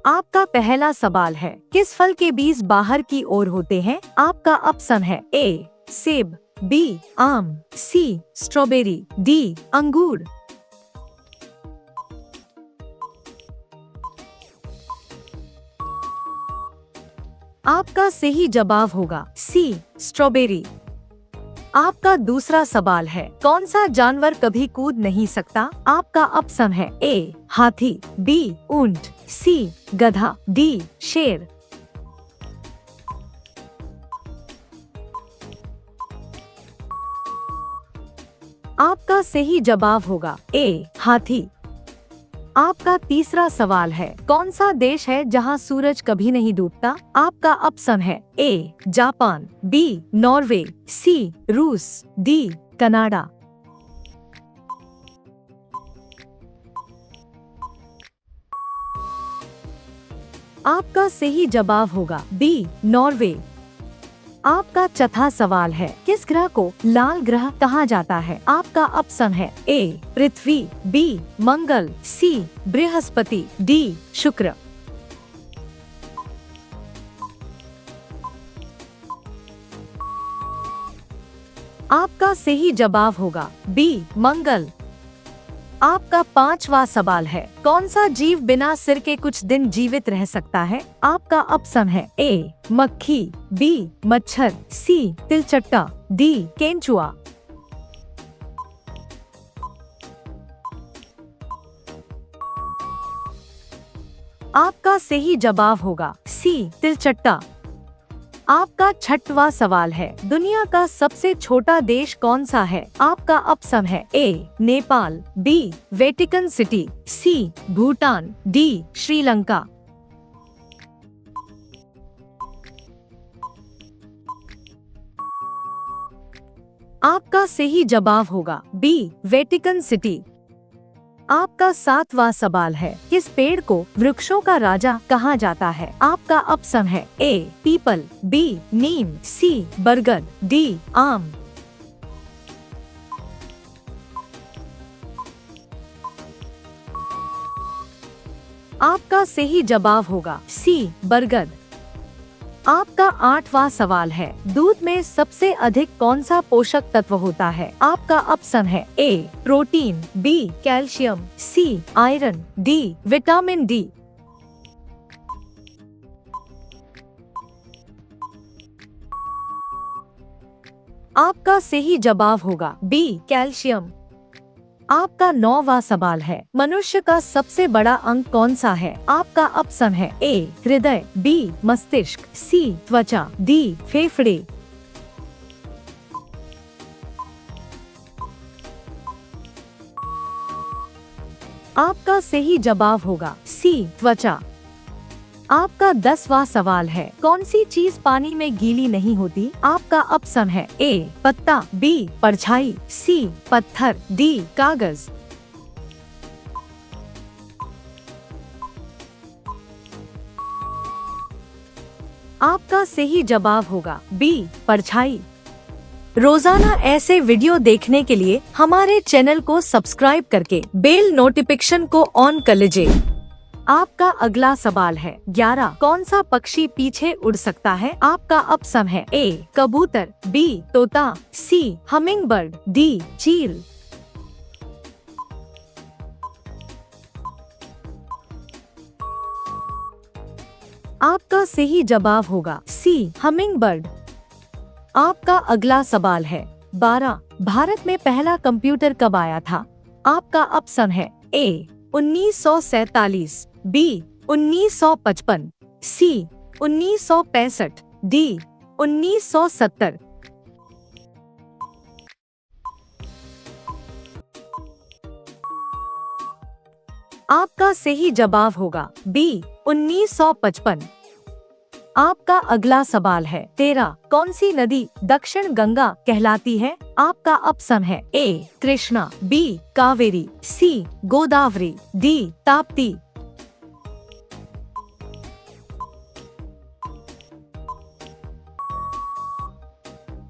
आपका पहला सवाल है, किस फल के बीज बाहर की ओर होते हैं? आपका ऑप्शन है ए सेब, बी आम, सी स्ट्रॉबेरी, डी अंगूर। आपका सही जवाब होगा सी स्ट्रॉबेरी। आपका दूसरा सवाल है, कौन सा जानवर कभी कूद नहीं सकता? आपका ऑप्शन है ए हाथी, बी ऊंट, सी गधा, डी शेर। आपका सही जवाब होगा ए हाथी। आपका तीसरा सवाल है, कौन सा देश है जहां सूरज कभी नहीं डूबता? आपका ऑप्शन है ए जापान, बी नॉर्वे, सी रूस, डी कनाडा। आपका सही जवाब होगा बी नॉर्वे। आपका चौथा सवाल है, किस ग्रह को लाल ग्रह कहा जाता है? आपका ऑप्शन है ए पृथ्वी, बी मंगल, सी बृहस्पति, डी शुक्र। आपका सही जवाब होगा बी मंगल। आपका पांचवा सवाल है, कौन सा जीव बिना सिर के कुछ दिन जीवित रह सकता है? आपका ऑप्शन है ए मक्खी, बी मच्छर, सी तिलचट्टा, डी केंचुआ। आपका सही जवाब होगा सी तिलचट्टा। आपका छठवां सवाल है, दुनिया का सबसे छोटा देश कौन सा है? आपका ऑप्शन है ए नेपाल, बी वेटिकन सिटी, सी भूटान, डी श्रीलंका। आपका सही जवाब होगा बी वेटिकन सिटी। आपका सातवां सवाल है, किस पेड़ को वृक्षों का राजा कहा जाता है? आपका ऑप्शन है ए पीपल, बी नीम, सी बरगद, डी आम। आपका सही जवाब होगा सी बरगद। आपका आठवां सवाल है, दूध में सबसे अधिक कौन सा पोषक तत्व होता है? आपका ऑप्शन है A protein, B calcium, C iron, D vitamin D. आपका सही जवाब होगा बी कैल्शियम। आपका नौवां सवाल है, मनुष्य का सबसे बड़ा अंग कौन सा है? आपका ऑप्शन है ए हृदय, बी मस्तिष्क, सी त्वचा, डी फेफड़े। आपका सही जवाब होगा सी त्वचा। आपका 10वां सवाल है, कौन सी चीज पानी में गीली नहीं होती? आपका ऑप्शन है ए पत्ता, बी परछाई, सी पत्थर, डी कागज। आपका सही जवाब होगा बी परछाई। रोजाना ऐसे वीडियो देखने के लिए हमारे चैनल को सब्सक्राइब करके बेल नोटिफिकेशन को ऑन कर लीजिए। आपका अगला सवाल है, 11 कौन सा पक्षी पीछे उड़ सकता है? आपका ऑप्शन है ए कबूतर, बी तोता, सी हमिंग बर्ड, डी चील। आपका सही जवाब होगा सी हमिंग बर्ड। आपका अगला सवाल है, 12 भारत में पहला कंप्यूटर कब आया था? आपका ऑप्शन है ए 1947, बी 1955, सी 1965, डी 1970। आपका सही जवाब होगा बी 1955। आपका अगला सवाल है, 13 कौन सी नदी दक्षिण गंगा कहलाती है? आपका ऑप्शन है ए कृष्णा, बी कावेरी, सी गोदावरी, डी ताप्ती।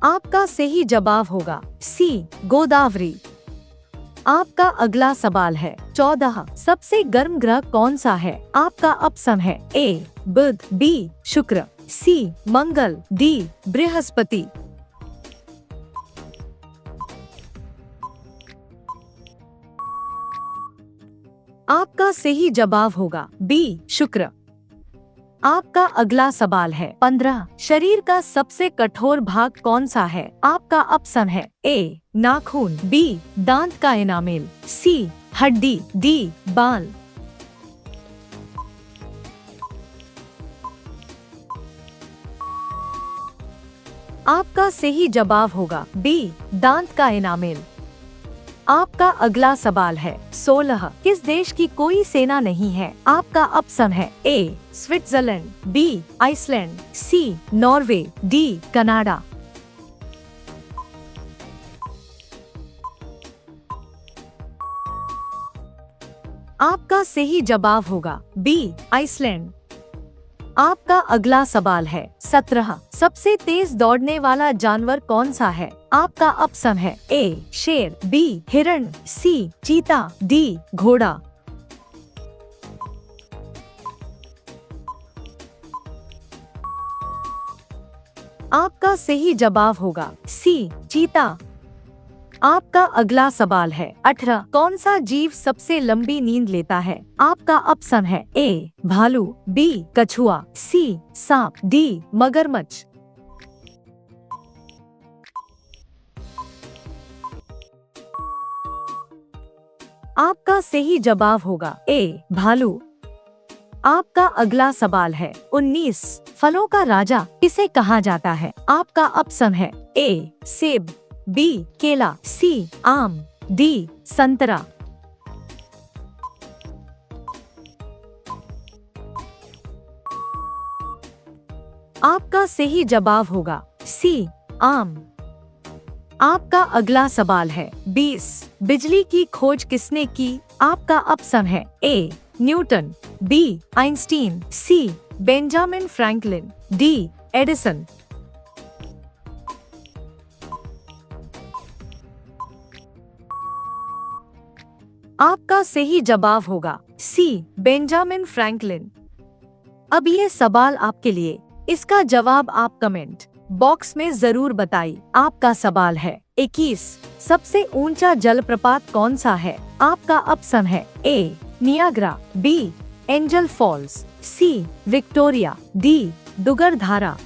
आपका सही जवाब होगा सी गोदावरी। आपका अगला सवाल है 14। सबसे गर्म ग्रह कौन सा है? आपका ऑप्शन है ए बुध, बी शुक्र, सी मंगल, डी बृहस्पति। आपका सही जवाब होगा बी शुक्र। आपका अगला सवाल है 15। शरीर का सबसे कठोर भाग कौन सा है? आपका ऑप्शन है ए नाखून, बी दांत का एनामेल, सी हड्डी, डी बाल। आपका सही जवाब होगा बी दांत का एनामेल। आपका अगला सवाल है 16। किस देश की कोई सेना नहीं है? आपका ऑप्शन है ए स्विट्जरलैंड, बी आइसलैंड, सी नॉर्वे, डी कनाडा। आपका सही जवाब होगा बी आइसलैंड। आपका अगला सवाल है 17। सबसे तेज दौड़ने वाला जानवर कौन सा है? आपका ऑप्शन है ए शेर, बी हिरण, सी चीता, डी घोड़ा। आपका सही जवाब होगा सी चीता। आपका अगला सवाल है 18। कौन सा जीव सबसे लंबी नींद लेता है? आपका ऑप्शन है ए भालू, बी कछुआ, सी सांप, डी मगरमच्छ। आपका सही जवाब होगा ए भालू। आपका अगला सवाल है 19। फलों का राजा किसे कहा जाता है? आपका ऑप्शन है ए सेब, बी केला, सी आम, डी संतरा। आपका सही जवाब होगा सी आम। आपका अगला सवाल है 20। बिजली की खोज किसने की? आपका ऑप्शन है A Newton, B Einstein, C Benjamin Franklin, D Edison. आपका सही जवाब होगा सी बेंजामिन फ्रैंकलिन। अब ये सवाल आपके लिए, इसका जवाब आप कमेंट बॉक्स में जरूर बताइए। आपका सवाल है 21। सबसे ऊंचा जलप्रपात कौन सा है? आपका ऑप्शन है A Niagara, B Angel Falls, C Victoria, D दुगर धारा।